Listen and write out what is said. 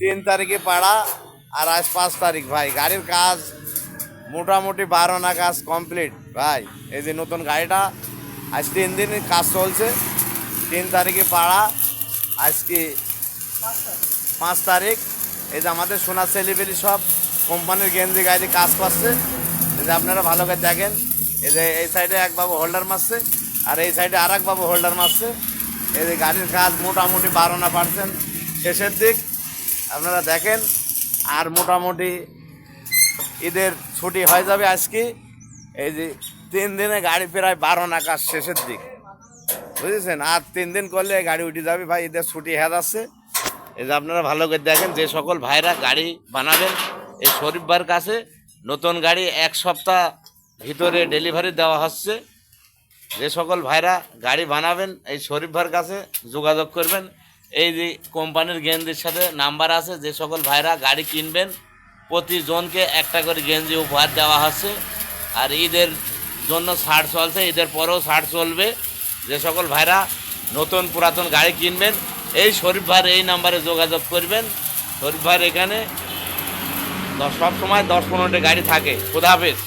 3 তারিখে পাড়া আর আজ 5 তারিখ ভাই। গাড়ির কাজ মোটামুটি 12 আনা কাজ কমপ্লিট ভাই। এই যে নতুন গাড়িটা আজ 3 দিন কাজ চলছে। 3 তারিখে পাড়া, আজকে 5 তারিখ। এই যে আমাদের সোনা সেলিবেলি সব কোম্পানির গেঞ্জি গাড়ি কাজ করছে। এই যে আপনারা ভালো করে দেখেন, এই যে এই সাইডে এক বাবু হোল্ডার মারছে আর এই সাইডে আর এক বাবু হোল্ডার মারছে। এই যে গাড়ির কাজ মোটামুটি 12% শেষের দিক আপনারা দেখেন। আর মোটামুটি ঈদের ছুটি হয়ে যাবে আজকে। এই যে 3 দিনে গাড়ি প্রায় 12 আনা কাজ শেষের দিক, বুঝেছেন। আর 3 দিন করলে গাড়ি উঠে যাবে ভাই, ঈদের ছুটি হয়ে যাচ্ছে। এই যে আপনারা ভালো করে দেখেন, যে সকল ভাইরা গাড়ি বানাবেন এই শরীফ ভাইয়ের কাছে নতুন গাড়ি 1 সপ্তাহ ভিতরে ডেলিভারি দেওয়া হচ্ছে। যে সকল ভাইরা গাড়ি বানাবেন এই শরীফ ভাইয়ের কাছে যোগাযোগ করবেন। এই যে কোম্পানির গেঞ্জির সাথে নাম্বার আছে। যে সকল ভাইরা গাড়ি কিনবেন প্রতিজনকে একটা করে গেঞ্জি উপহার দেওয়া হচ্ছে। আর ঈদের জন্য ছাড় চলছে, ঈদের পরেও ছাড় চলবে। যে সকল ভাইরা নতুন পুরাতন গাড়ি কিনবেন এই শরীফ ভাইয়ের এই নাম্বারে যোগাযোগ করবেন। শরীফ ভাইয়ের এখানে সব সময় 10-15টি গাড়ি থাকে। খোদা হাফেজ।